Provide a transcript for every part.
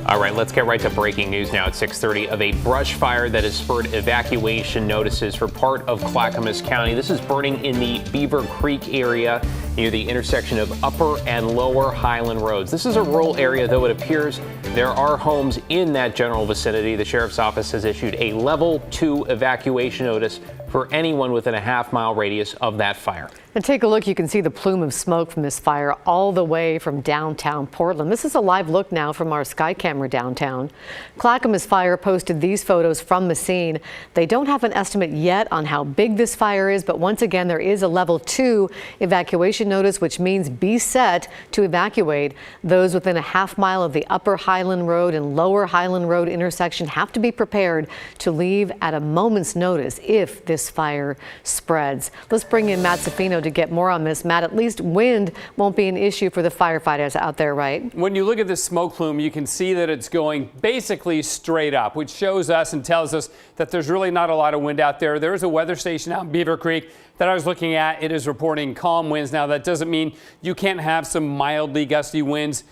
All right, let's get right to breaking news now at 6:30 of a brush fire that has spurred evacuation notices for part of Clackamas County. This is burning in the Beavercreek area near the intersection of Upper and Lower Highland Roads. This is a rural area, though it appears there are homes in that general vicinity. The sheriff's office has issued a level 2 evacuation notice for anyone within a half-mile radius of that fire. And take a look. You can see the plume of smoke from this fire all the way from downtown Portland. This is a live look now from our sky camera downtown. Clackamas Fire posted these photos from the scene. They don't have an estimate yet on how big this fire is, but once again, there is a level 2 evacuation notice, which means be set to evacuate. Those within a half-mile of the Upper Highland Road and Lower Highland Road intersection have to be prepared to leave at a moment's notice if this fire spreads. Let's bring in Matt Safino to get more on this. Matt, at least wind won't be an issue for the firefighters out there, right? When you look at this smoke plume, you can see that it's going basically straight up, which shows us and tells us that there's really not a lot of wind out there. There is a weather station out in Beavercreek that I was looking at. It is reporting calm winds. Now, that doesn't mean you can't have some mildly gusty winds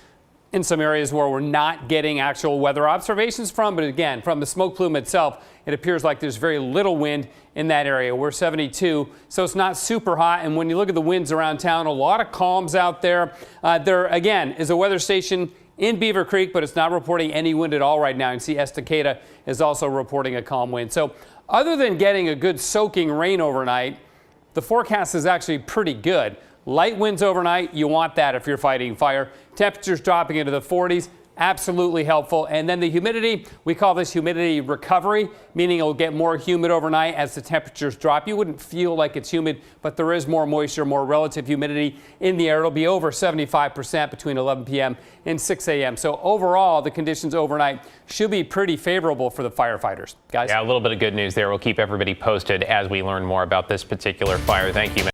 in some areas where we're not getting actual weather observations from. But again, from the smoke plume itself, it appears like there's very little wind in that area. We're 72, so it's not super hot. And when you look at the winds around town, a lot of calms out there. There, again, is a weather station in Beavercreek, but it's not reporting any wind at all right now. You can see Estacada is also reporting a calm wind. So other than getting a good soaking rain overnight, the forecast is actually pretty good. Light winds overnight, you want that if you're fighting fire. Temperatures dropping into the 40s, absolutely helpful. And then the humidity, we call this humidity recovery, meaning it'll get more humid overnight as the temperatures drop. You wouldn't feel like it's humid, but there is more moisture, more relative humidity in the air. It'll be over 75% between 11 p.m. and 6 a.m. So overall, the conditions overnight should be pretty favorable for the firefighters. Guys? Yeah, a little bit of good news there. We'll keep everybody posted as we learn more about this particular fire. Thank you, Matt.